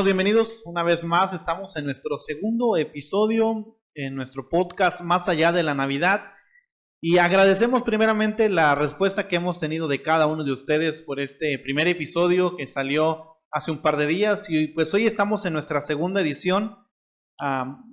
Hermanos, bienvenidos una vez más. Estamos en nuestro segundo episodio en nuestro podcast Más allá de la Navidad y agradecemos primeramente la respuesta que hemos tenido de cada uno de ustedes por este primer episodio que salió hace un par de días y pues hoy estamos en nuestra segunda edición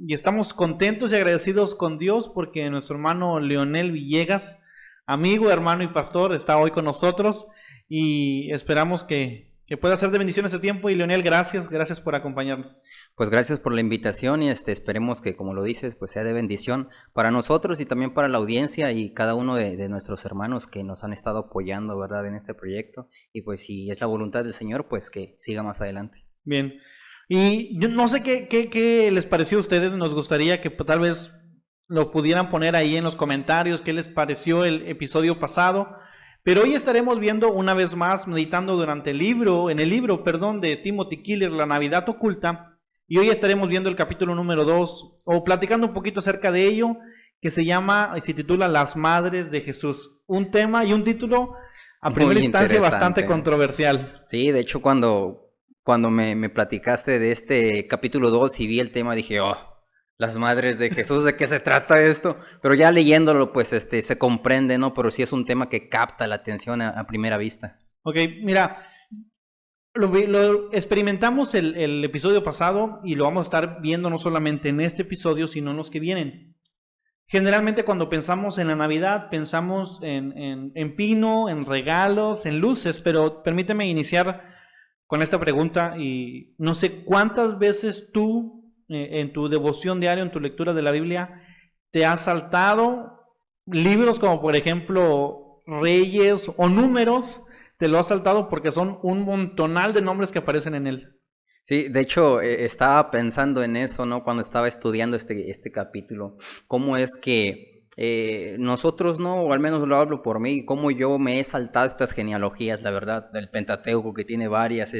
y estamos contentos y agradecidos con Dios porque nuestro hermano Leonel Villegas, amigo, hermano y pastor, está hoy con nosotros y esperamos que pueda ser de bendición este tiempo. Y Leonel, gracias por acompañarnos. Pues gracias por la invitación y esperemos que, como lo dices, pues sea de bendición para nosotros y también para la audiencia y cada uno de nuestros hermanos que nos han estado apoyando, ¿verdad?, en este proyecto. Y pues si es la voluntad del Señor, pues que siga más adelante. Bien. Y yo no sé qué les pareció a ustedes. Nos gustaría que tal vez lo pudieran poner ahí en los comentarios, qué les pareció el episodio pasado. Pero hoy estaremos viendo una vez más, meditando en el libro, de Timothy Keller, La Navidad Oculta. Y hoy estaremos viendo el capítulo número 2, o platicando un poquito acerca de ello, que se titula Las Madres de Jesús. Un tema y un título a primera instancia bastante controversial. Sí, de hecho cuando me platicaste de este capítulo 2 y vi el tema, dije, las madres de Jesús, ¿de qué se trata esto? Pero ya leyéndolo, pues se comprende, ¿no? Pero sí es un tema que capta la atención a primera vista. Ok, mira, lo experimentamos el episodio pasado y lo vamos a estar viendo no solamente en este episodio, sino en los que vienen. Generalmente cuando pensamos en la Navidad, pensamos en pino, en regalos, en luces, pero permíteme iniciar con esta pregunta y no sé cuántas veces tú, en tu devoción diaria, en tu lectura de la Biblia, te has saltado libros como por ejemplo Reyes o Números, te lo has saltado porque son un montonal de nombres que aparecen en él. Sí, de hecho, estaba pensando en eso, ¿no? Cuando estaba estudiando este capítulo, cómo es que nosotros, ¿no? O al menos lo hablo por mí, cómo yo me he saltado estas genealogías, la verdad, del Pentateuco, que tiene varias,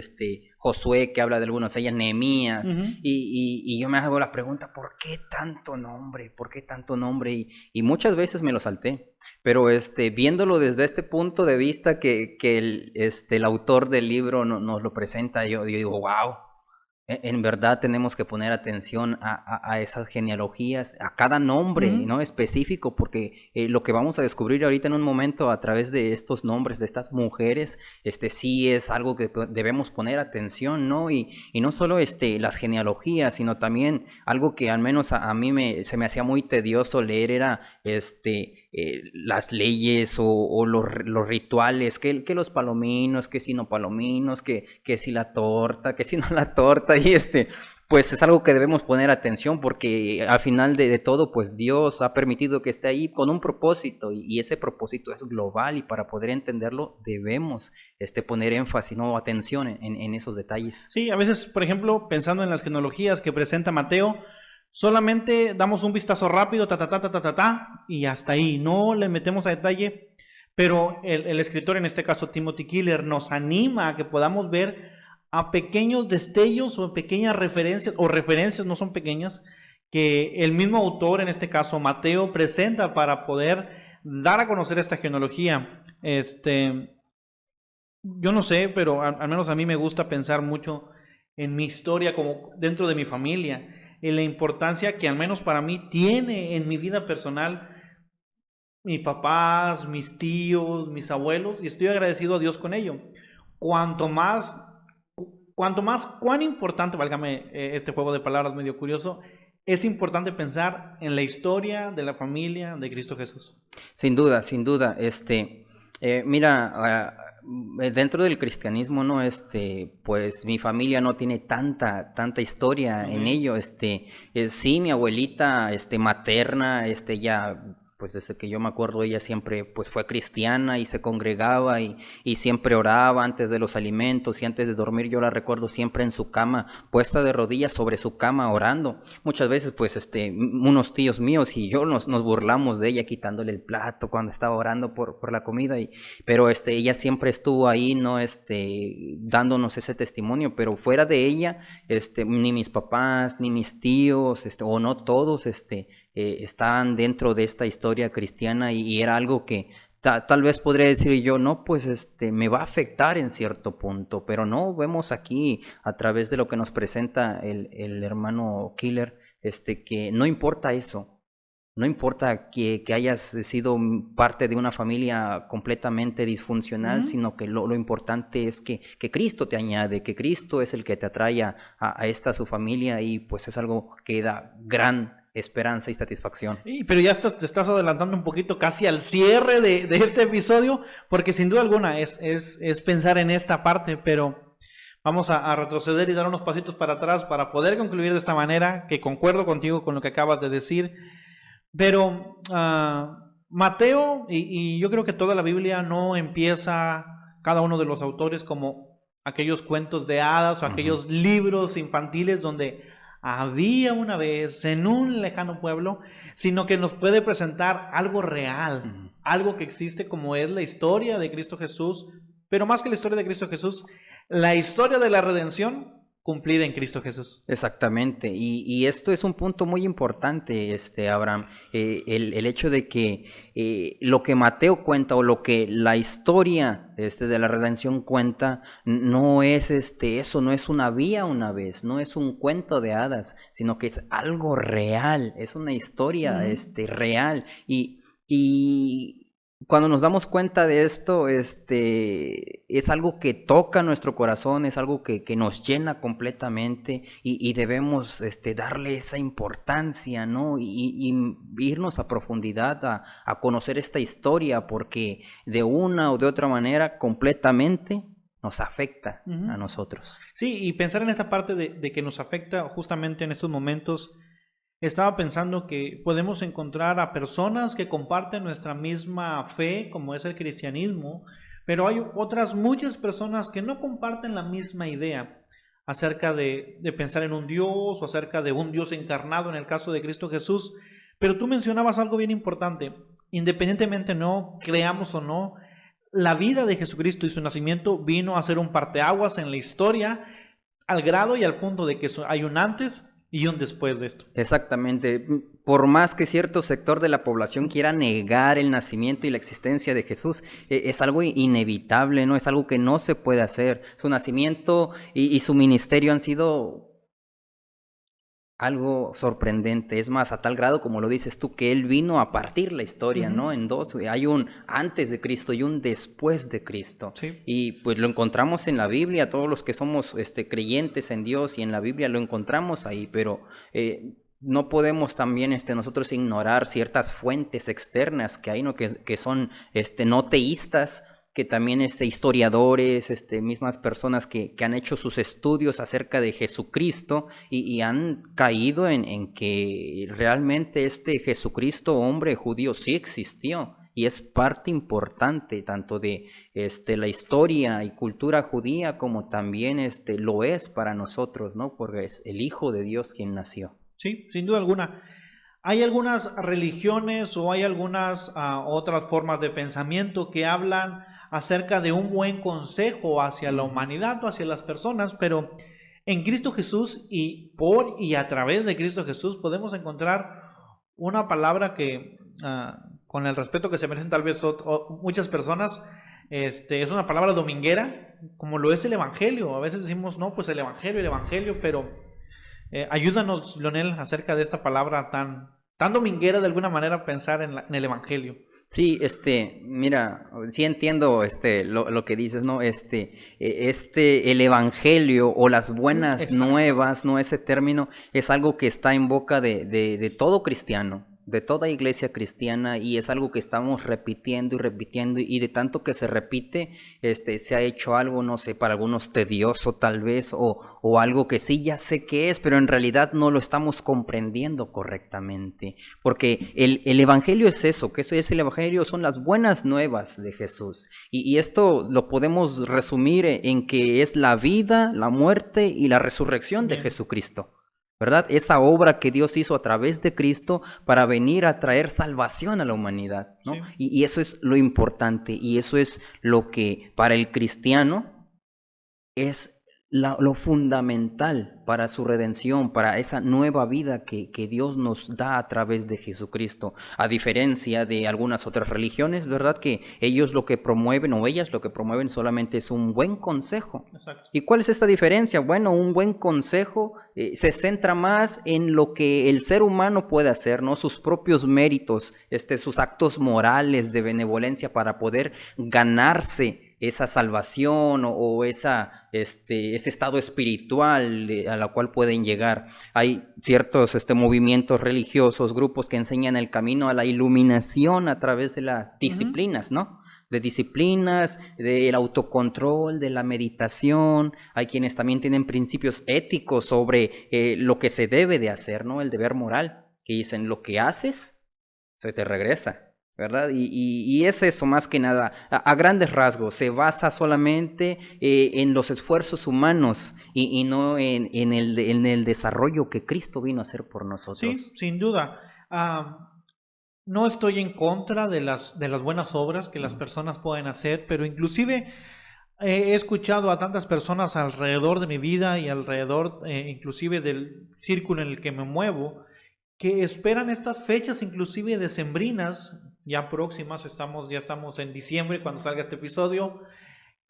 Josué, que habla de algunas de ellas, Nehemías, y yo me hago la pregunta, ¿por qué tanto nombre? ¿Por qué tanto nombre? Y muchas veces me lo salté, pero viéndolo desde este punto de vista que el autor del libro nos lo presenta, yo digo, wow. En verdad tenemos que poner atención a esas genealogías, a cada nombre, ¿no?, específico, porque lo que vamos a descubrir ahorita en un momento a través de estos nombres de estas mujeres, sí es algo que debemos poner atención, ¿no? Y no solo las genealogías, sino también algo que al menos a mí se me hacía muy tedioso leer era las leyes o los rituales, que los palominos, que si no palominos, que si la torta, que si no la torta, y pues es algo que debemos poner atención porque al final de todo, pues Dios ha permitido que esté ahí con un propósito y ese propósito es global y para poder entenderlo debemos poner énfasis, no atención en esos detalles. Sí, a veces, por ejemplo, pensando en las genealogías que presenta Mateo, solamente damos un vistazo rápido, y hasta ahí, no le metemos a detalle, pero el escritor, en este caso Timothy Keller, nos anima a que podamos ver a pequeños destellos o pequeñas referencias, o referencias no son pequeñas, que el mismo autor, en este caso Mateo, presenta para poder dar a conocer esta genealogía. Yo no sé, pero al menos a mí me gusta pensar mucho en mi historia como dentro de mi familia, en la importancia que al menos para mí tiene en mi vida personal mis papás, mis tíos, mis abuelos, y estoy agradecido a Dios con ello. Cuán importante, válgame este juego de palabras medio curioso, es importante pensar en la historia de la familia de Cristo Jesús. Sin duda, mira, dentro del cristianismo, ¿no? Pues mi familia no tiene tanta historia en ello. Sí, mi abuelita, materna, ya, pues desde que yo me acuerdo, ella siempre pues fue cristiana y se congregaba y siempre oraba antes de los alimentos y antes de dormir. Yo la recuerdo siempre en su cama, puesta de rodillas sobre su cama orando. Muchas veces pues unos tíos míos y yo nos burlamos de ella quitándole el plato cuando estaba orando por la comida, pero ella siempre estuvo ahí, ¿no? Dándonos ese testimonio, pero fuera de ella, ni mis papás, ni mis tíos, o no todos, estaban dentro de esta historia cristiana y era algo que Tal vez podría decir yo, no, pues me va a afectar en cierto punto, pero no, vemos aquí a través de lo que nos presenta el hermano Killer, que no importa eso. No importa que hayas sido parte de una familia completamente disfuncional, sino que lo importante es que Cristo te añade, que Cristo es el que te atrae a esta su familia, y pues es algo que da gran esperanza y satisfacción. Sí, pero ya te estás adelantando un poquito casi al cierre de este episodio, porque sin duda alguna es pensar en esta parte, pero vamos a retroceder y dar unos pasitos para atrás para poder concluir de esta manera, que concuerdo contigo con lo que acabas de decir. Pero Mateo, y yo creo que toda la Biblia no empieza cada uno de los autores como aquellos cuentos de hadas o aquellos libros infantiles donde había una vez en un lejano pueblo, sino que nos puede presentar algo real, algo que existe, como es la historia de Cristo Jesús, pero más que la historia de Cristo Jesús, la historia de la redención cumplida en Cristo Jesús. Exactamente, y esto es un punto muy importante, Abraham, el hecho de que lo que Mateo cuenta, o lo que la historia de la redención cuenta, no es eso, no es una vez, no es un cuento de hadas, sino que es algo real, es una historia real, y cuando nos damos cuenta de esto, es algo que toca nuestro corazón, es algo que nos llena completamente, y debemos darle esa importancia, ¿no? Y irnos a profundidad a conocer esta historia, porque de una o de otra manera completamente nos afecta a nosotros. Sí, y pensar en esta parte de que nos afecta justamente en estos momentos. Estaba pensando que podemos encontrar a personas que comparten nuestra misma fe, como es el cristianismo, pero hay otras muchas personas que no comparten la misma idea acerca de pensar en un Dios, o acerca de un Dios encarnado en el caso de Cristo Jesús. Pero tú mencionabas algo bien importante. Independientemente no creamos o no, la vida de Jesucristo y su nacimiento vino a ser un parteaguas en la historia, al grado y al punto de que hay un antes y un después de esto. Exactamente. Por más que cierto sector de la población quiera negar el nacimiento y la existencia de Jesús, es algo inevitable, ¿no? Es algo que no se puede hacer. Su nacimiento y su ministerio han sido algo sorprendente. Es más, a tal grado, como lo dices tú, que él vino a partir la historia, ¿no? En dos. Hay un antes de Cristo y un después de Cristo. Sí. Y pues lo encontramos en la Biblia. Todos los que somos creyentes en Dios y en la Biblia lo encontramos ahí, pero no podemos también nosotros ignorar ciertas fuentes externas que hay, ¿no? Que son no teístas, que también historiadores, mismas personas que han hecho sus estudios acerca de Jesucristo, y han caído en que realmente Jesucristo, hombre judío, sí existió, y es parte importante tanto de la historia y cultura judía, como también lo es para nosotros, ¿no? Porque es el Hijo de Dios quien nació. Sí, sin duda alguna. Hay algunas religiones o hay algunas otras formas de pensamiento que hablan acerca de un buen consejo hacia la humanidad o hacia las personas, pero en Cristo Jesús y por y a través de Cristo Jesús podemos encontrar una palabra que, con el respeto que se merecen tal vez muchas personas, es una palabra dominguera, como lo es el Evangelio. A veces decimos, no, pues el Evangelio, pero ayúdanos, Leonel, acerca de esta palabra tan dominguera, de alguna manera, pensar en el Evangelio. Sí, mira, sí entiendo lo que dices, ¿no? El evangelio o las buenas nuevas, ¿no? Ese término es algo que está en boca de todo cristiano, de toda iglesia cristiana, y es algo que estamos repitiendo y repitiendo, y de tanto que se repite, se ha hecho algo, no sé, para algunos tedioso tal vez, o algo que sí ya sé qué es, pero en realidad no lo estamos comprendiendo correctamente, porque el evangelio es eso, que eso es el evangelio, son las buenas nuevas de Jesús, y esto lo podemos resumir en que es la vida, la muerte y la resurrección de Jesucristo, ¿verdad? Esa obra que Dios hizo a través de Cristo para venir a traer salvación a la humanidad, ¿no? Sí. Y eso es lo importante, y eso es lo que para el cristiano es lo fundamental para su redención, para esa nueva vida que Dios nos da a través de Jesucristo. A diferencia de algunas otras religiones, ¿verdad? Que ellos lo que promueven, o ellas lo que promueven solamente es un buen consejo. Exacto. ¿Y cuál es esta diferencia? Bueno, un buen consejo se centra más en lo que el ser humano puede hacer, ¿no? Sus propios méritos, sus actos morales de benevolencia para poder ganarse esa salvación o ese estado espiritual a la cual pueden llegar. Hay ciertos movimientos religiosos, grupos que enseñan el camino a la iluminación a través de las disciplinas, ¿no? De disciplinas, del autocontrol, de la meditación. Hay quienes también tienen principios éticos sobre lo que se debe de hacer, ¿no? El deber moral, que dicen, lo que haces, se te regresa, ¿verdad? Y es eso más que nada, a grandes rasgos, se basa solamente en los esfuerzos humanos y no en el desarrollo que Cristo vino a hacer por nosotros. Sí, sin duda. No estoy en contra de las buenas obras que las personas pueden hacer, pero inclusive he escuchado a tantas personas alrededor de mi vida y alrededor inclusive del círculo en el que me muevo, que esperan estas fechas inclusive decembrinas, ya próximas, ya estamos en diciembre cuando salga este episodio,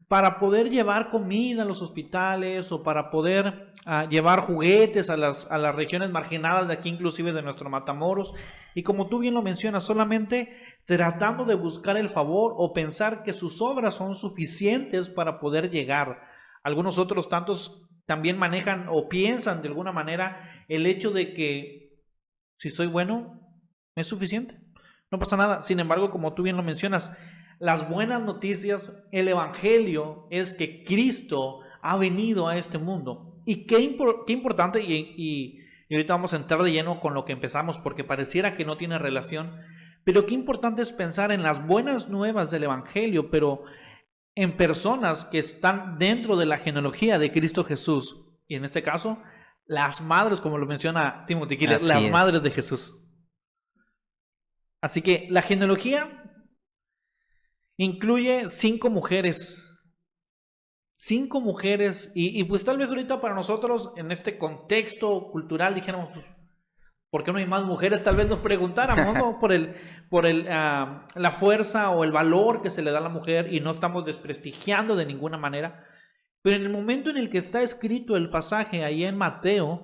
para poder llevar comida a los hospitales o para poder llevar juguetes a las regiones marginadas de aquí, inclusive de nuestro Matamoros. Y como tú bien lo mencionas, solamente tratando de buscar el favor o pensar que sus obras son suficientes para poder llegar. Algunos otros tantos también manejan o piensan de alguna manera el hecho de que si soy bueno, es suficiente. No pasa nada. Sin embargo, como tú bien lo mencionas, las buenas noticias, el evangelio es que Cristo ha venido a este mundo. Y qué importante, y ahorita vamos a entrar de lleno con lo que empezamos porque pareciera que no tiene relación, pero qué importante es pensar en las buenas nuevas del evangelio, pero en personas que están dentro de la genealogía de Cristo Jesús. Y en este caso, las madres, como lo menciona Timothy Keller, las madres de Jesús. Así que la genealogía incluye 5 mujeres. 5 mujeres. Y pues tal vez ahorita para nosotros, en este contexto cultural, dijéramos, ¿por qué no hay más mujeres? Tal vez nos preguntáramos, ¿no? por la fuerza o el valor que se le da a la mujer, y no estamos desprestigiando de ninguna manera. Pero en el momento en el que está escrito el pasaje ahí en Mateo,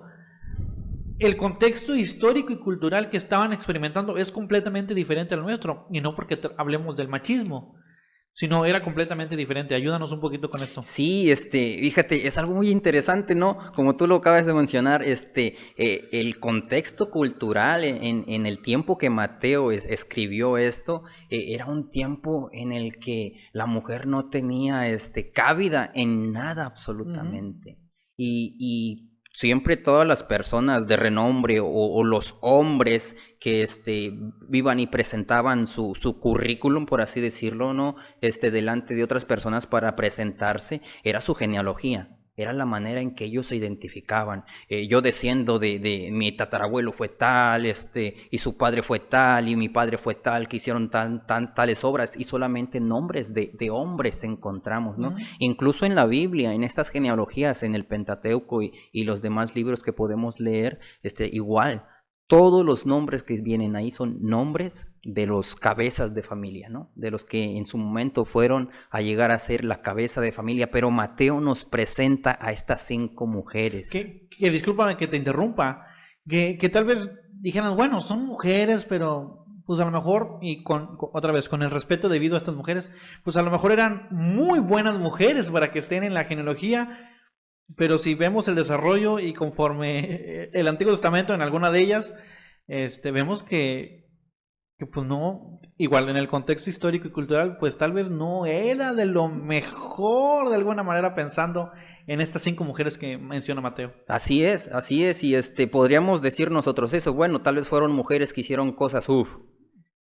el contexto histórico y cultural que estaban experimentando es completamente diferente al nuestro. Y no porque hablemos del machismo, sino era completamente diferente. Ayúdanos un poquito con esto. Sí, fíjate, es algo muy interesante, ¿no? Como tú lo acabas de mencionar, el contexto cultural en el tiempo que Mateo escribió esto, era un tiempo en el que la mujer no tenía cabida en nada absolutamente. Y siempre todas las personas de renombre o los hombres que vivan y presentaban su currículum, por así decirlo, ¿no? Delante de otras personas para presentarse, era su genealogía. Era la manera en que ellos se identificaban. Yo desciendo de mi tatarabuelo fue tal, y su padre fue tal, y mi padre fue tal, que hicieron tales obras, y solamente nombres de hombres encontramos, ¿no? Incluso en la Biblia, en estas genealogías, en el Pentateuco y los demás libros que podemos leer, igual. Todos los nombres que vienen ahí son nombres de los cabezas de familia, ¿no? De los que en su momento fueron a llegar a ser la cabeza de familia. Pero Mateo nos presenta a estas 5 mujeres. Que discúlpame que te interrumpa, que tal vez dijeran, bueno, son mujeres, pero pues a lo mejor, y otra vez, con el respeto debido a estas mujeres, pues a lo mejor eran muy buenas mujeres para que estén en la genealogía. Pero si vemos el desarrollo y conforme el Antiguo Testamento en alguna de ellas, vemos que pues no, igual en el contexto histórico y cultural, pues tal vez no era de lo mejor de alguna manera, pensando en estas 5 mujeres que menciona Mateo. Así es, y podríamos decir nosotros eso, bueno, tal vez fueron mujeres que hicieron cosas,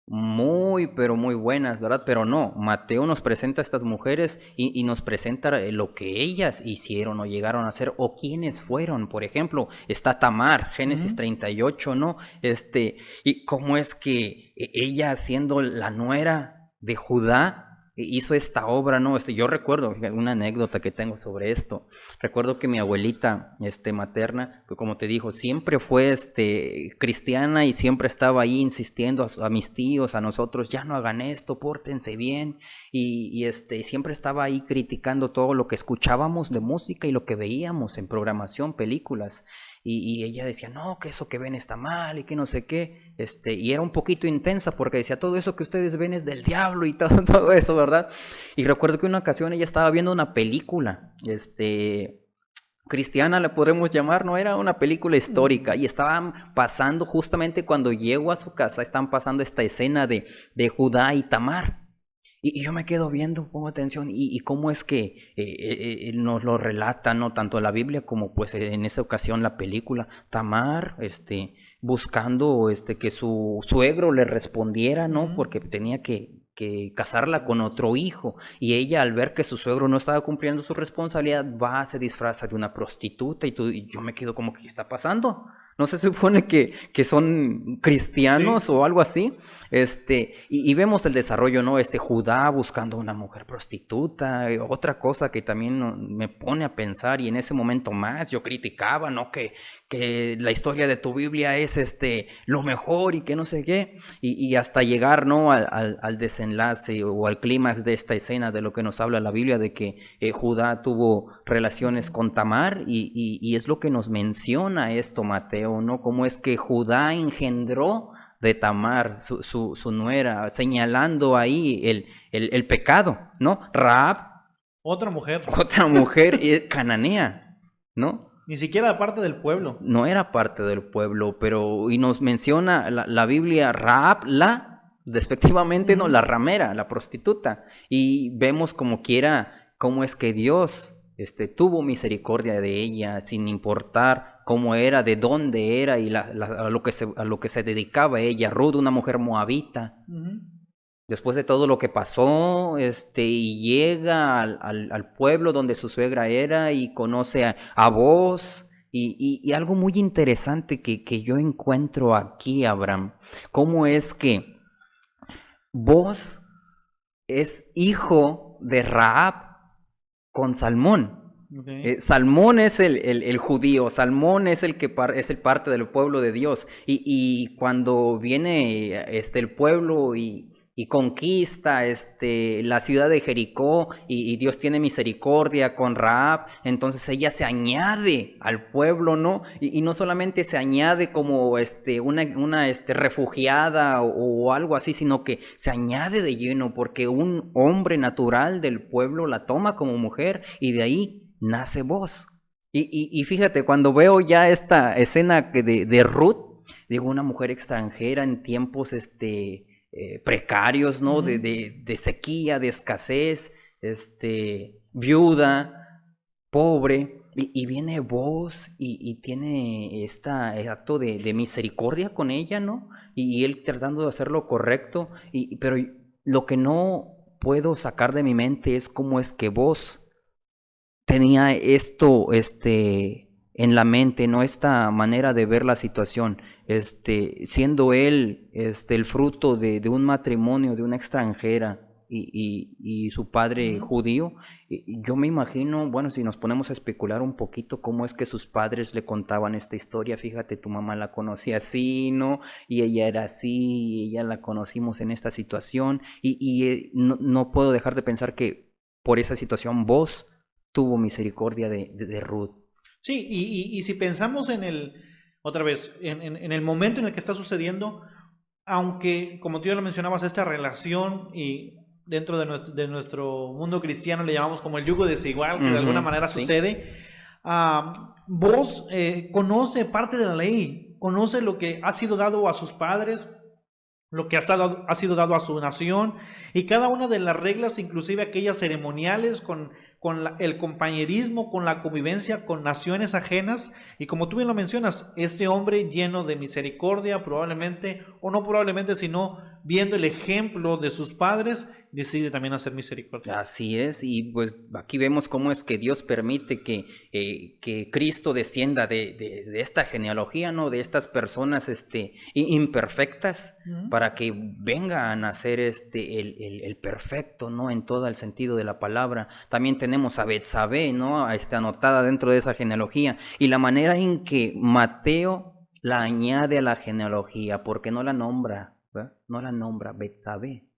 muy, pero muy buenas, ¿verdad? Pero no, Mateo nos presenta a estas mujeres y nos presenta lo que ellas hicieron o llegaron a hacer, o quiénes fueron. Por ejemplo, está Tamar, Génesis 38, ¿no? Y cómo es que ella, siendo la nuera de Judá, hizo esta obra, ¿no? Yo recuerdo, fíjate, una anécdota que tengo sobre esto. Recuerdo que mi abuelita, materna, pues como te dijo, siempre fue, cristiana y siempre estaba ahí insistiendo a mis tíos, a nosotros, ya no hagan esto, pórtense bien. Y siempre estaba ahí criticando todo lo que escuchábamos de música y lo que veíamos en programación, películas. Y ella decía, no, que eso que ven está mal y que no sé qué. Y era un poquito intensa porque decía, todo eso que ustedes ven es del diablo y todo eso, ¿verdad? Y recuerdo que una ocasión ella estaba viendo una película, cristiana le podemos llamar, ¿no? Era una película histórica y estaban pasando justamente cuando llego a su casa, están pasando esta escena de Judá y Tamar. Y yo me quedo viendo, pongo atención, y cómo es que nos lo relata, ¿no? Tanto la Biblia como pues en esa ocasión la película. Tamar, buscando que su suegro le respondiera, ¿no? Porque tenía que casarla con otro hijo. Y ella, al ver que su suegro no estaba cumpliendo su responsabilidad, va, se disfraza de una prostituta, y yo me quedo como, ¿qué está pasando? ¿No se supone que son cristianos Sí. o algo así? Y vemos el desarrollo, ¿no? Judá buscando una mujer prostituta, otra cosa que también me pone a pensar, y en ese momento más yo criticaba, ¿no? Que la historia de tu Biblia es lo mejor y que no sé qué, y hasta llegar, ¿no? al desenlace o al clímax de esta escena de lo que nos habla la Biblia, de que Judá tuvo relaciones con Tamar, y es lo que nos menciona esto Mateo, ¿no? Cómo es que Judá engendró de Tamar, su nuera, señalando ahí el pecado, ¿no? Rahab, Otra mujer. otra mujer cananea, ¿no? Ni siquiera parte del pueblo. No era parte del pueblo, pero, y nos menciona la Biblia, Rahab, despectivamente, no, la ramera, la prostituta, y vemos como quiera cómo es que Dios tuvo misericordia de ella, sin importar cómo era, de dónde era y a lo que se dedicaba ella. Ruth, una mujer moabita. Después de todo lo que pasó, y llega al pueblo donde su suegra era y conoce a Booz, y algo muy interesante que yo encuentro aquí, Abraham, cómo es que Booz es hijo de Rahab con Salmón. Okay. Salmón es el judío, Salmón es el que es el parte del pueblo de Dios, y cuando viene el pueblo y conquista la ciudad de Jericó, y Dios tiene misericordia con Rahab, entonces ella se añade al pueblo, ¿no? Y no solamente se añade como una refugiada o algo así, sino que se añade de lleno, porque un hombre natural del pueblo la toma como mujer, y de ahí nace Booz. Y fíjate, cuando veo ya esta escena de Ruth, digo, una mujer extranjera en tiempos precarios, ¿no? De sequía, de escasez, viuda, pobre, y viene Booz y tiene este acto de misericordia con ella, ¿no? Y él tratando de hacer lo correcto, pero lo que no puedo sacar de mi mente es cómo es que Booz tenía esto en la mente, ¿no? Esta manera de ver la situación, siendo él el fruto de un matrimonio de una extranjera y su padre judío. Y yo me imagino, bueno, si nos ponemos a especular un poquito, cómo es que sus padres le contaban esta historia. Fíjate, tu mamá la conocía así, ¿no? Y ella era así, y ella la conocimos en esta situación, no puedo dejar de pensar que por esa situación Booz tuvo misericordia de Ruth. Sí, y si pensamos otra vez, en el momento en el que está sucediendo, aunque, como tú ya lo mencionabas, esta relación, y dentro de nuestro mundo cristiano le llamamos como el yugo desigual, que de alguna manera sucede, Booz conoce parte de la ley, conoce lo que ha sido dado a sus padres, lo que ha sido dado a su nación, y cada una de las reglas, inclusive aquellas ceremoniales con el compañerismo, con la convivencia con naciones ajenas. Y como tú bien lo mencionas, este hombre lleno de misericordia, probablemente, o no probablemente, sino viendo el ejemplo de sus padres, decide también hacer misericordia. Así es, y pues aquí vemos cómo es que Dios permite que Cristo descienda de esta genealogía, ¿no? De estas personas imperfectas, para que vengan a ser el perfecto, ¿no? En todo el sentido de la palabra. También tenemos a Betsabé, ¿no? Anotada dentro de esa genealogía, y la manera en que Mateo la añade a la genealogía, porque no la nombra, ¿verdad? No la nombra Betsabé,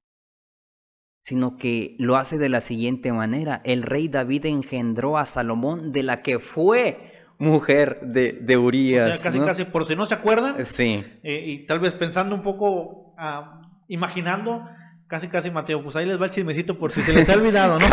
sino que lo hace de la siguiente manera: el rey David engendró a Salomón, de la que fue mujer de Urías. O sea, casi, ¿no? casi, por si no se acuerdan, Sí. Y tal vez pensando un poco, imaginando, casi, Mateo, pues ahí les va el chismecito por si se les ha olvidado, ¿no?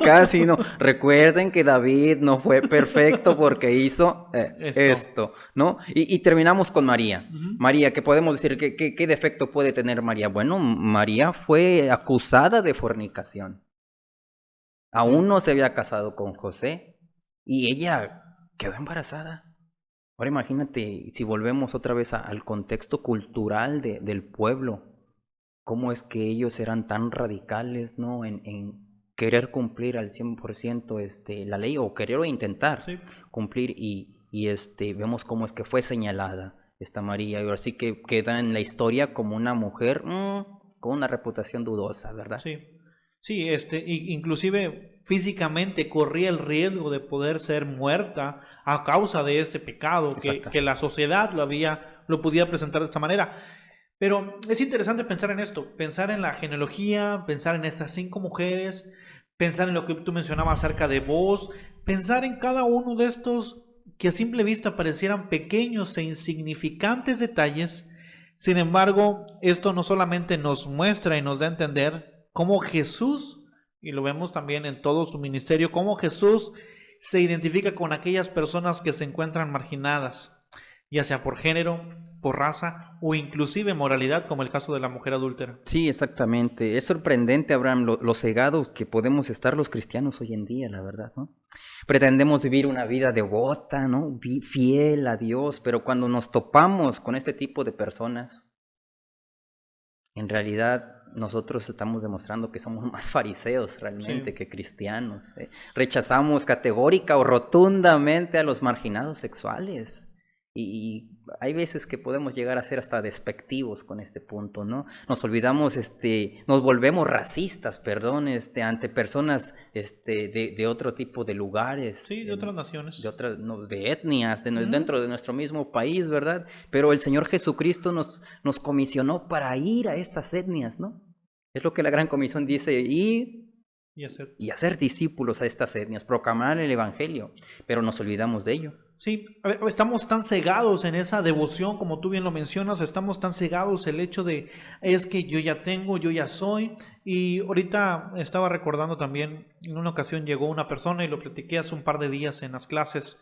Casi, ¿no? Recuerden que David no fue perfecto porque hizo esto, ¿no? Y terminamos con María. María, ¿qué podemos decir? ¿Qué defecto puede tener María? Bueno, María fue acusada de fornicación. Aún no se había casado con José y ella quedó embarazada. Ahora imagínate, si volvemos otra vez al contexto cultural del pueblo, cómo es que ellos eran tan radicales, ¿no? En querer cumplir al 100% la ley, o querer o intentar cumplir, y vemos cómo es que fue señalada esta María, y ahora sí que queda en la historia como una mujer con una reputación dudosa, ¿verdad? Sí, inclusive físicamente corría el riesgo de poder ser muerta a causa de este pecado, que la sociedad lo podía presentar de esta manera. Pero es interesante pensar en esto, pensar en la genealogía, pensar en estas 5 mujeres, pensar en lo que tú mencionabas acerca de Booz, pensar en cada uno de estos que a simple vista parecieran pequeños e insignificantes detalles. Sin embargo, esto no solamente nos muestra y nos da a entender cómo Jesús, y lo vemos también en todo su ministerio, cómo Jesús se identifica con aquellas personas que se encuentran marginadas, ya sea por género, por raza o inclusive moralidad, como el caso de la mujer adúltera. Sí, exactamente. Es sorprendente, Abraham, lo cegados que podemos estar los cristianos hoy en día, la verdad, ¿no? Pretendemos vivir una vida devota, ¿no? Fiel a Dios, pero cuando nos topamos con este tipo de personas, en realidad nosotros estamos demostrando que somos más fariseos realmente que cristianos. Rechazamos categórica o rotundamente a los marginados sexuales. Y hay veces que podemos llegar a ser hasta despectivos con este punto, ¿no? Nos olvidamos, nos volvemos racistas, ante personas de otro tipo de lugares. Sí, de otras naciones. De etnias, dentro de nuestro mismo país, ¿verdad? Pero el Señor Jesucristo nos comisionó para ir a estas etnias, ¿no? Es lo que la Gran Comisión dice: ir y hacer discípulos a estas etnias, proclamar el Evangelio, pero nos olvidamos de ello. Sí, estamos tan cegados en esa devoción, como tú bien lo mencionas, estamos tan cegados el hecho de, es que yo ya tengo, yo ya soy. Y ahorita estaba recordando también, en una ocasión llegó una persona, y lo platiqué hace un par de días en las clases,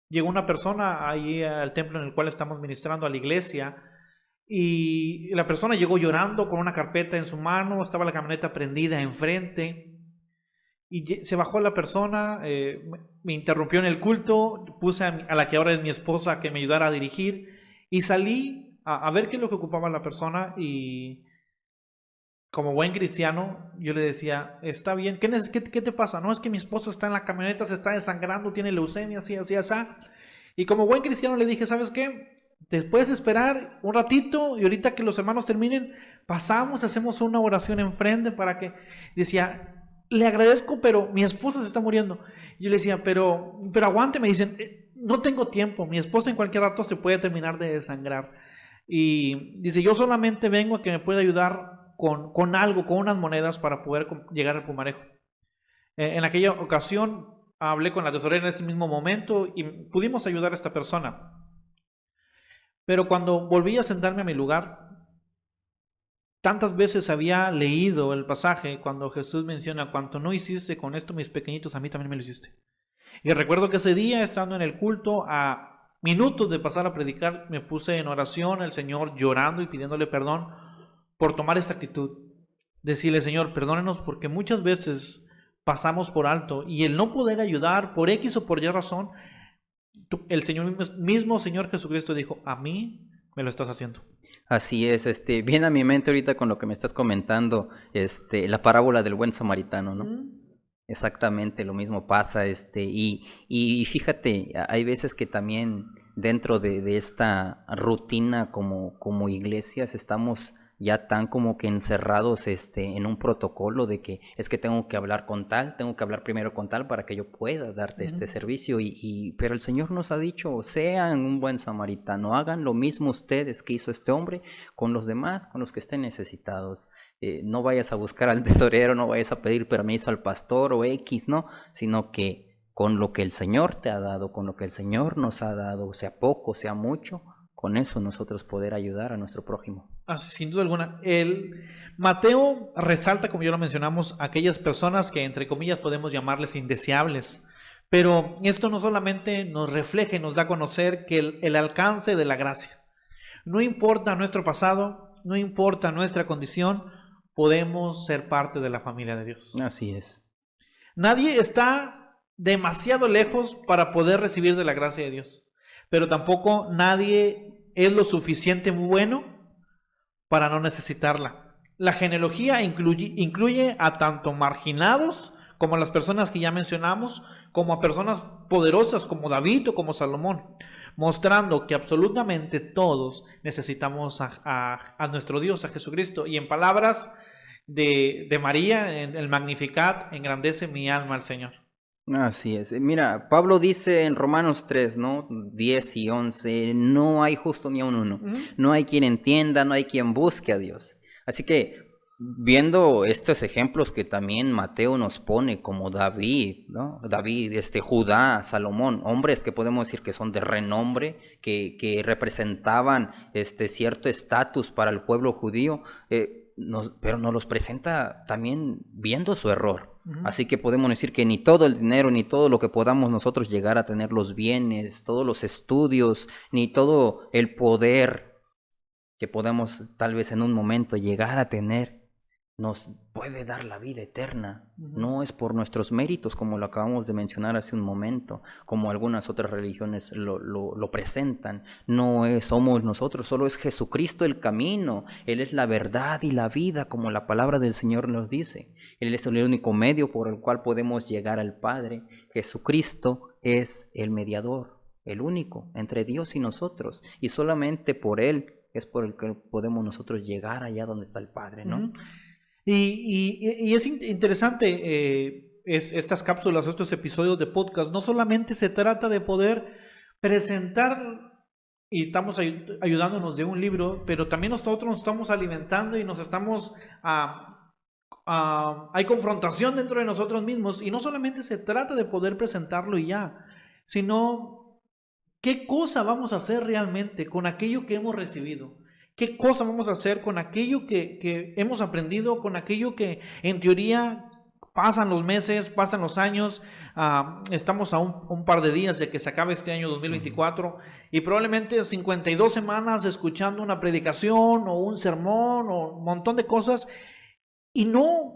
llegó una persona ahí al templo en el cual estamos ministrando, a la iglesia, y la persona llegó llorando con una carpeta en su mano, estaba la camioneta prendida enfrente. Y se bajó la persona, me interrumpió en el culto, puse a la que ahora es mi esposa que me ayudara a dirigir, y salí a ver qué es lo que ocupaba la persona. Y como buen cristiano yo le decía: está bien, ¿qué te pasa? No, es que mi esposo está en la camioneta, se está desangrando, tiene leucemia, así. Y como buen cristiano le dije: ¿sabes qué? Te puedes esperar un ratito, y ahorita que los hermanos terminen, pasamos, hacemos una oración enfrente para que... Decía: le agradezco, pero mi esposa se está muriendo. Y yo le decía: pero aguante. Me dicen: no tengo tiempo, mi esposa en cualquier rato se puede terminar de desangrar. Y dice: yo solamente vengo a que me pueda ayudar con algo, con unas monedas para poder llegar al Pumarejo. En aquella ocasión hablé con la tesorera en ese mismo momento y pudimos ayudar a esta persona. Pero cuando volví a sentarme a mi lugar, tantas veces había leído el pasaje cuando Jesús menciona: cuanto no hiciste con esto mis pequeñitos, a mí también me lo hiciste. Y recuerdo que ese día, estando en el culto, a minutos de pasar a predicar, me puse en oración al Señor, llorando y pidiéndole perdón por tomar esta actitud. Decirle: Señor, perdónenos, porque muchas veces pasamos por alto, y el no poder ayudar por X o por Y razón, el mismo Señor Jesucristo dijo, a mí me lo estás haciendo. Así es, viene a mi mente ahorita con lo que me estás comentando, la parábola del buen samaritano, ¿no? Exactamente lo mismo pasa, y fíjate, hay veces que también dentro de esta rutina como iglesias estamos ya tan como que encerrados en un protocolo de que es que tengo que hablar con tal, tengo que hablar primero con tal para que yo pueda darte este servicio, pero el Señor nos ha dicho, sean un buen samaritano, hagan lo mismo ustedes que hizo este hombre con los demás, con los que estén necesitados. No vayas a buscar al tesorero, no vayas a pedir permiso al pastor o X, ¿no? Sino que con lo que el Señor te ha dado, con lo que el Señor nos ha dado, sea poco, sea mucho, con eso nosotros poder ayudar a nuestro prójimo. Sin duda alguna. Mateo resalta, como ya lo mencionamos, aquellas personas que entre comillas podemos llamarles indeseables. Pero esto no solamente nos refleja y nos da a conocer que el alcance de la gracia. No importa nuestro pasado, no importa nuestra condición, podemos ser parte de la familia de Dios. Así es. Nadie está demasiado lejos para poder recibir de la gracia de Dios. Pero tampoco nadie es lo suficiente bueno para no necesitarla. La genealogía incluye a tanto marginados como a las personas que ya mencionamos, como a personas poderosas como David o como Salomón, mostrando que absolutamente todos necesitamos a nuestro Dios, a Jesucristo. Y en palabras de María, en el Magnificat, engrandece mi alma al Señor. Así es. Mira, Pablo dice en Romanos 3, ¿no? 10 y 11, no hay justo ni a un uno. No hay quien entienda, no hay quien busque a Dios. Así que, viendo estos ejemplos que también Mateo nos pone, como David, ¿no? David, Judá, Salomón, hombres que podemos decir que son de renombre, que representaban cierto estatus para el pueblo judío, pero nos los presenta también viendo su error. Así que podemos decir que ni todo el dinero, ni todo lo que podamos nosotros llegar a tener, los bienes, todos los estudios, ni todo el poder que podamos tal vez en un momento llegar a tener, nos puede dar la vida eterna. No es por nuestros méritos, como lo acabamos de mencionar hace un momento, como algunas otras religiones lo presentan. No somos nosotros, solo es Jesucristo el camino. Él es la verdad y la vida, como la palabra del Señor nos dice. Él es el único medio por el cual podemos llegar al Padre. Jesucristo es el mediador, el único entre Dios y nosotros, y solamente por Él es por el que podemos nosotros llegar allá donde está el Padre, ¿no? Y es interesante estas cápsulas, estos episodios de podcast. No solamente se trata de poder presentar, y estamos ayudándonos de un libro, pero también nosotros nos estamos alimentando y nos estamos... hay confrontación dentro de nosotros mismos, y no solamente se trata de poder presentarlo y ya, sino qué cosa vamos a hacer realmente con aquello que hemos recibido. ¿Qué cosa vamos a hacer con aquello que hemos aprendido, con aquello que en teoría pasan los meses, pasan los años? Estamos a un par de días de que se acabe este año 2024 y probablemente 52 semanas escuchando una predicación o un sermón o un montón de cosas, y no,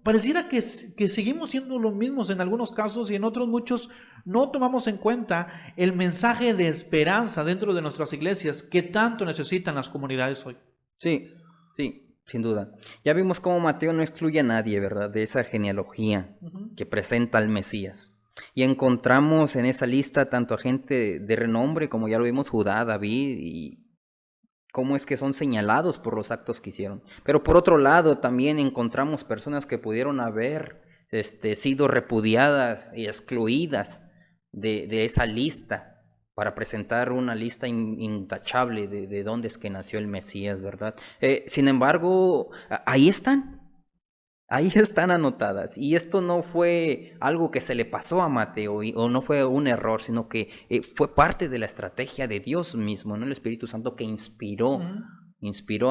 pareciera que seguimos siendo los mismos en algunos casos, y en otros muchos no tomamos en cuenta el mensaje de esperanza dentro de nuestras iglesias que tanto necesitan las comunidades hoy. Sí, sin duda. Ya vimos cómo Mateo no excluye a nadie, ¿verdad? De esa genealogía que presenta al Mesías. Y encontramos en esa lista tanto a gente de renombre, como ya lo vimos, Judá, David, y cómo es que son señalados por los actos que hicieron. Pero por otro lado también encontramos personas que pudieron haber sido repudiadas y excluidas de esa lista, para presentar una lista intachable de dónde es que nació el Mesías, ¿verdad? Sin embargo, ahí están anotadas, y esto no fue algo que se le pasó a Mateo o no fue un error, sino que fue parte de la estrategia de Dios mismo, ¿no? El Espíritu Santo que inspiró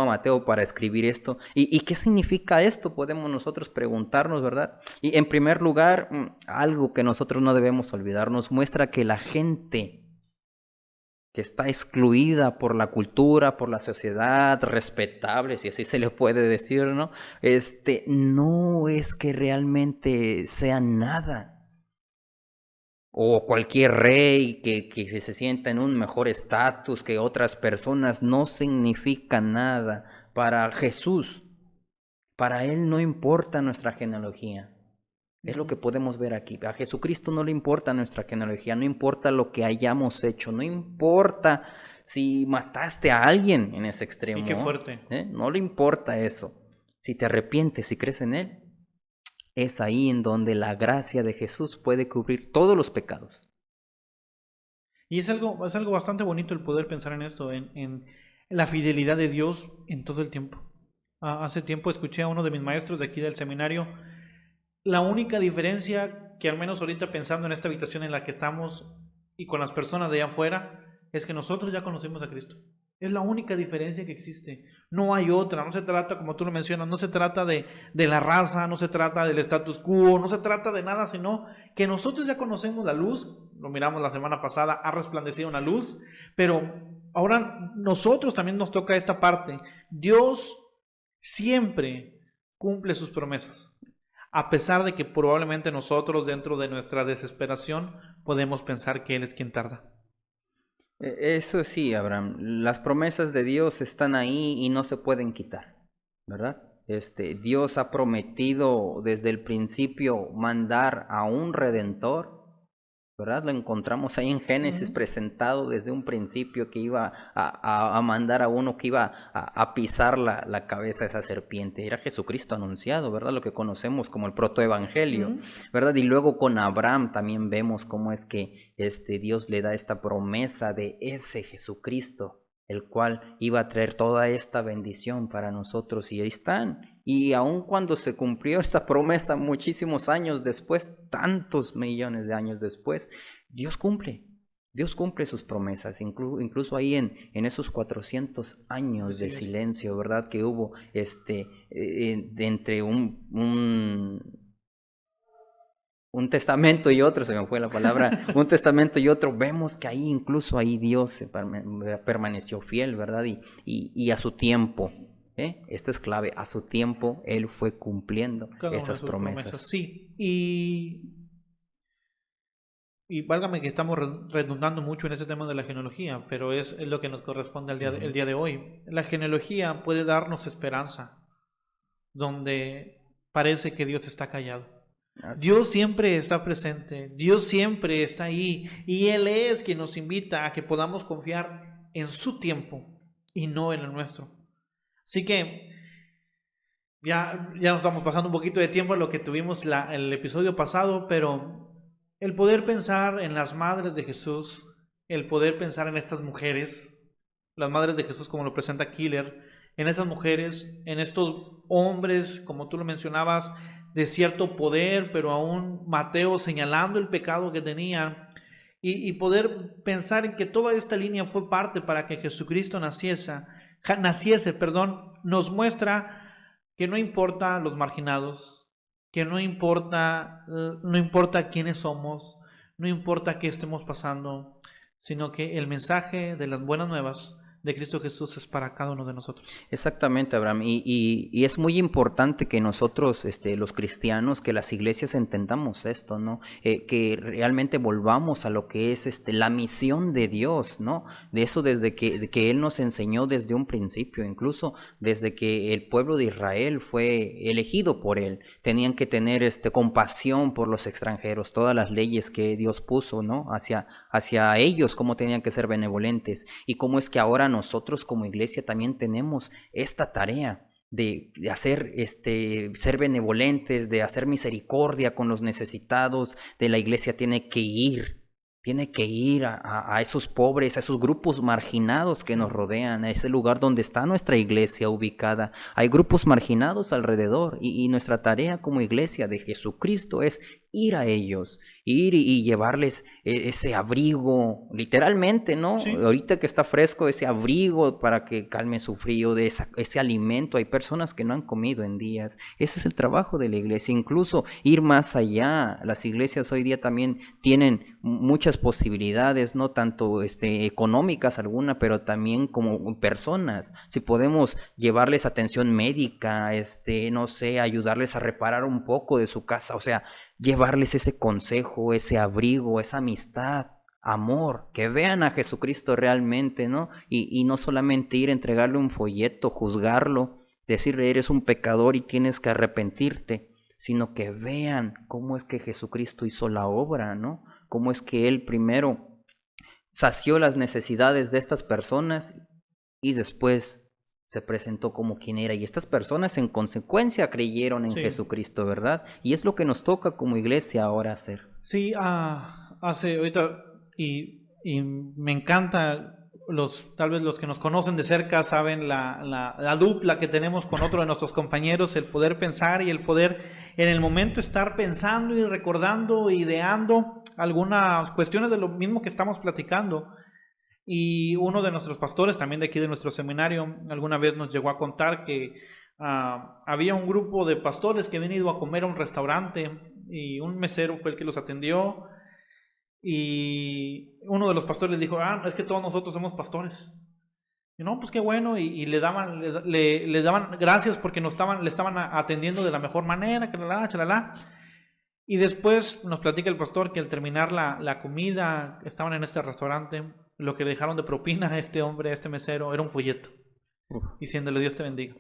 a Mateo para escribir esto. ¿Y qué significa esto? Podemos nosotros preguntarnos, ¿verdad? Y en primer lugar, algo que nosotros no debemos olvidar, nos muestra que la gente que está excluida por la cultura, por la sociedad, respetable, si así se le puede decir, ¿no? No es que realmente sea nada. O cualquier rey que se sienta en un mejor estatus que otras personas, no significa nada para Jesús. Para Él no importa nuestra genealogía. Es lo que podemos ver aquí. A Jesucristo no le importa nuestra genealogía, no importa lo que hayamos hecho, no importa si mataste a alguien en ese extremo. Y qué fuerte. No le importa eso. Si te arrepientes y crees en Él, es ahí en donde la gracia de Jesús puede cubrir todos los pecados. Y es algo bastante bonito el poder pensar en esto, en la fidelidad de Dios en todo el tiempo. Hace tiempo escuché a uno de mis maestros de aquí del seminario, la única diferencia que al menos ahorita pensando en esta habitación en la que estamos y con las personas de allá afuera, es que nosotros ya conocemos a Cristo. Es la única diferencia que existe. No hay otra. No se trata, como tú lo mencionas, no se trata de la raza, no se trata del status quo, no se trata de nada, sino que nosotros ya conocemos la luz. Lo miramos la semana pasada, ha resplandecido una luz, pero ahora nosotros también nos toca esta parte. Dios siempre cumple sus promesas, a pesar de que probablemente nosotros dentro de nuestra desesperación podemos pensar que Él es quien tarda. Eso sí, Abraham, las promesas de Dios están ahí y no se pueden quitar, ¿verdad? Dios ha prometido desde el principio mandar a un redentor, ¿verdad? Lo encontramos ahí en Génesis presentado desde un principio que iba a mandar a uno que iba a pisar la cabeza de esa serpiente. Era Jesucristo anunciado, ¿verdad? Lo que conocemos como el protoevangelio, ¿verdad? Y luego con Abraham también vemos cómo es que Dios le da esta promesa de ese Jesucristo, el cual iba a traer toda esta bendición para nosotros, y ahí están. Y aun cuando se cumplió esta promesa muchísimos años después, tantos millones de años después, Dios cumple sus promesas, incluso ahí en esos 400 años de silencio, ¿verdad? Que hubo entre un testamento y otro, se me fue la palabra, un testamento y otro, vemos que ahí incluso ahí Dios permaneció fiel, ¿verdad? Y a su tiempo, esto es clave, a su tiempo Él fue cumpliendo esas promesas. Sí, y válgame que estamos redundando mucho en ese tema de la genealogía, pero es lo que nos corresponde el día de hoy. La genealogía puede darnos esperanza, donde parece que Dios está callado. Dios siempre está presente, Dios siempre está ahí, y Él es quien nos invita a que podamos confiar en su tiempo y no en el nuestro. Así que ya nos estamos pasando un poquito de tiempo a lo que tuvimos el episodio pasado, pero el poder pensar en las madres de Jesús, el poder pensar en estas mujeres, las madres de Jesús como lo presenta Killer, en estas mujeres, en estos hombres, como tú lo mencionabas, de cierto poder, pero aún Mateo señalando el pecado que tenían, y poder pensar en que toda esta línea fue parte para que Jesucristo naciese, nos muestra que no importa los marginados, que no importa quiénes somos, no importa qué estemos pasando, sino que el mensaje de las buenas nuevas de Cristo Jesús es para cada uno de nosotros. Exactamente, Abraham, y es muy importante que nosotros, los cristianos, que las iglesias entendamos esto, ¿no? Que realmente volvamos a lo que es la misión de Dios, ¿no? De eso desde que Él nos enseñó desde un principio, incluso desde que el pueblo de Israel fue elegido por Él, tenían que tener compasión por los extranjeros, todas las leyes que Dios puso, ¿no? Hacia ellos, cómo tenían que ser benevolentes, y cómo es que ahora nosotros como iglesia también tenemos esta tarea de hacer, ser benevolentes, de hacer misericordia con los necesitados. De la iglesia tiene que ir a esos pobres, a esos grupos marginados que nos rodean, a ese lugar donde está nuestra iglesia ubicada. Hay grupos marginados alrededor, y nuestra tarea como iglesia de Jesucristo es ir a ellos, ir y llevarles ese abrigo, literalmente, ¿no? Sí. Ahorita que está fresco, ese abrigo para que calme su frío, de ese alimento. Hay personas que no han comido en días. Ese es el trabajo de la iglesia, incluso ir más allá. Las iglesias hoy día también tienen muchas posibilidades, no tanto económicas alguna, pero también como personas. Si podemos llevarles atención médica, no sé, ayudarles a reparar un poco de su casa, o sea, llevarles ese consejo, ese abrigo, esa amistad, amor, que vean a Jesucristo realmente, ¿no? Y no solamente ir a entregarle un folleto, juzgarlo, decirle eres un pecador y tienes que arrepentirte, sino que vean cómo es que Jesucristo hizo la obra, ¿no? Cómo es que Él primero sació las necesidades de estas personas y después se presentó como quien era. Y estas personas en consecuencia creyeron en Jesucristo, ¿verdad? Y es lo que nos toca como iglesia ahora hacer. Sí, hace ahorita, y me encanta, tal vez los que nos conocen de cerca saben la dupla que tenemos con otro de nuestros compañeros, el poder pensar y el poder en el momento estar pensando y recordando, ideando algunas cuestiones de lo mismo que estamos platicando. Y uno de nuestros pastores, también de aquí de nuestro seminario, alguna vez nos llegó a contar que había un grupo de pastores que habían ido a comer a un restaurante y un mesero fue el que los atendió y uno de los pastores les dijo, es que todos nosotros somos pastores. Y no, pues qué bueno, y le daban gracias porque le estaban atendiendo de la mejor manera, que chalala. Y después nos platica el pastor que al terminar la comida, estaban en este restaurante, lo que dejaron de propina a este hombre, a este mesero, era un folleto, diciéndole Dios te bendiga.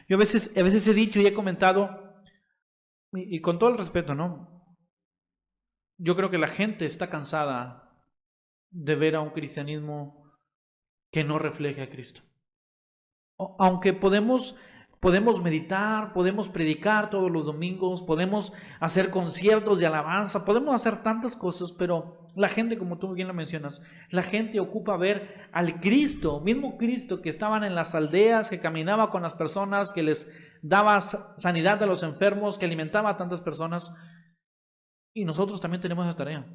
Yo a veces he dicho y he comentado, y con todo el respeto, ¿no? Yo creo que la gente está cansada de ver a un cristianismo que no refleje a Cristo. Aunque podemos meditar, podemos predicar todos los domingos, podemos hacer conciertos de alabanza, podemos hacer tantas cosas, pero la gente, como tú bien lo mencionas, la gente ocupa ver al Cristo, mismo Cristo que estaban en las aldeas, que caminaba con las personas, que les daba sanidad a los enfermos, que alimentaba a tantas personas. Y nosotros también tenemos esa tarea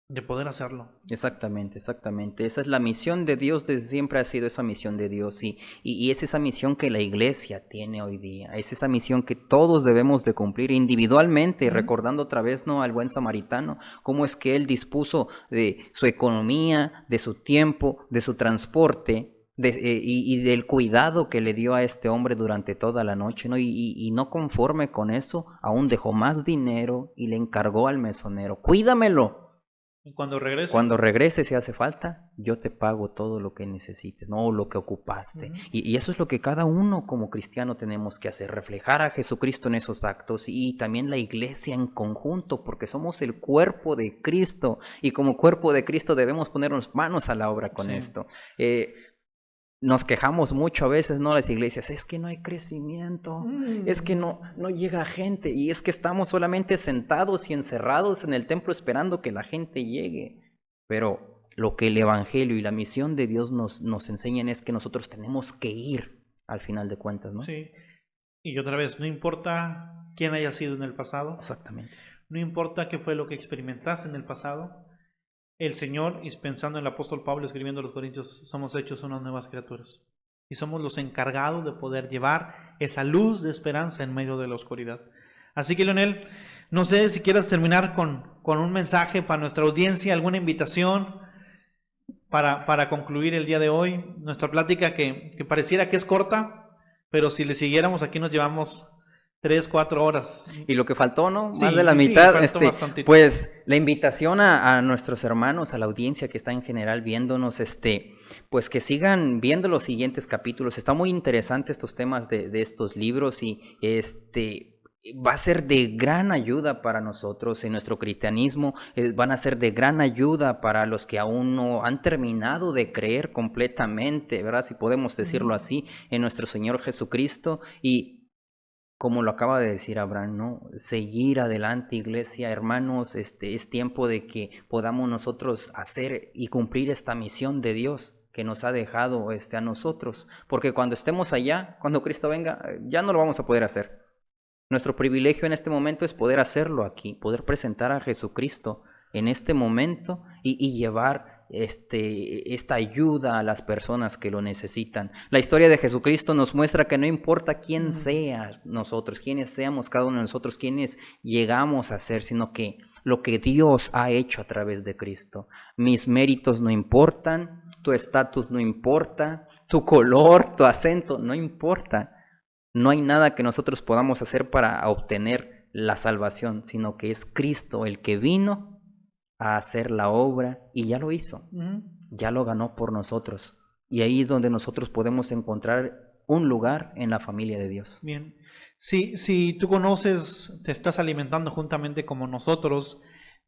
de poder hacerlo. Exactamente. Esa es la misión de Dios, desde siempre ha sido esa misión de Dios y es esa misión que la iglesia tiene hoy día, es esa misión que todos debemos de cumplir individualmente, recordando otra vez, ¿no?, al buen samaritano, cómo es que él dispuso de su economía, de su tiempo, de su transporte, y del cuidado que le dio a este hombre durante toda la noche, ¿no? Y no conforme con eso, aún dejó más dinero y le encargó al mesonero, cuídamelo. Y cuando regrese, si hace falta, yo te pago todo lo que necesites, no lo que ocupaste. Y eso es lo que cada uno como cristiano tenemos que hacer, reflejar a Jesucristo en esos actos y también la iglesia en conjunto, porque somos el cuerpo de Cristo y como cuerpo de Cristo debemos ponernos manos a la obra con esto. Nos quejamos mucho a veces, ¿no?, las iglesias, es que no hay crecimiento, es que no llega gente, y es que estamos solamente sentados y encerrados en el templo esperando que la gente llegue. Pero lo que el evangelio y la misión de Dios nos enseñan es que nosotros tenemos que ir al final de cuentas, ¿no? Sí, y otra vez, no importa quién haya sido en el pasado. Exactamente. No importa qué fue lo que experimentaste en el pasado. El Señor, y pensando en el apóstol Pablo escribiendo a los Corintios, somos hechos unas nuevas criaturas. Y somos los encargados de poder llevar esa luz de esperanza en medio de la oscuridad. Así que, Leonel, no sé si quieras terminar con un mensaje para nuestra audiencia, alguna invitación para concluir el día de hoy. Nuestra plática que pareciera que es corta, pero si le siguiéramos aquí nos llevamos 3, 4 horas. Y lo que faltó, ¿no? Sí, más de la mitad. Pues la invitación a nuestros hermanos, a la audiencia que está en general viéndonos, pues que sigan viendo los siguientes capítulos. Está muy interesante estos temas de estos libros y va a ser de gran ayuda para nosotros en nuestro cristianismo, van a ser de gran ayuda para los que aún no han terminado de creer completamente, ¿verdad? Si podemos decirlo así, en nuestro Señor Jesucristo. Y como lo acaba de decir Abraham, ¿no? Seguir adelante, iglesia, hermanos, es tiempo de que podamos nosotros hacer y cumplir esta misión de Dios que nos ha dejado a nosotros, porque cuando estemos allá, cuando Cristo venga, ya no lo vamos a poder hacer. Nuestro privilegio en este momento es poder hacerlo aquí, poder presentar a Jesucristo en este momento y llevar esta ayuda a las personas que lo necesitan. La historia de Jesucristo nos muestra que no importa quién seas nosotros, quiénes seamos cada uno de nosotros, quiénes llegamos a ser, sino que lo que Dios ha hecho a través de Cristo. Mis méritos no importan, tu estatus no importa, tu color, tu acento, no importa. No hay nada que nosotros podamos hacer para obtener la salvación, sino que es Cristo el que vino a hacer la obra y ya lo hizo. Ya lo ganó por nosotros. Y ahí es donde nosotros podemos encontrar un lugar en la familia de Dios. Bien. Si tú conoces, te estás alimentando juntamente como nosotros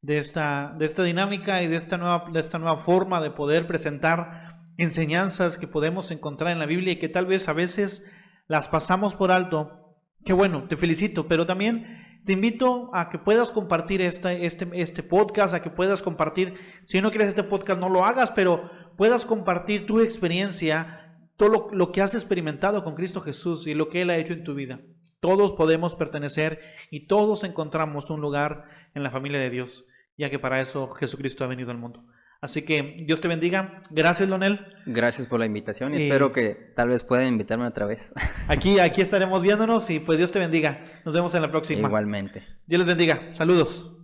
de esta dinámica y de esta nueva forma de poder presentar enseñanzas que podemos encontrar en la Biblia y que tal vez a veces las pasamos por alto, qué bueno, te felicito, pero también te invito a que puedas compartir este podcast, a que puedas compartir, si no quieres este podcast no lo hagas, pero puedas compartir tu experiencia, todo lo que has experimentado con Cristo Jesús y lo que Él ha hecho en tu vida. Todos podemos pertenecer y todos encontramos un lugar en la familia de Dios, ya que para eso Jesucristo ha venido al mundo. Así que Dios te bendiga. Gracias, Leonel. Gracias por la invitación y espero que tal vez puedan invitarme otra vez. Aquí estaremos viéndonos y pues Dios te bendiga. Nos vemos en la próxima. Igualmente. Dios les bendiga. Saludos.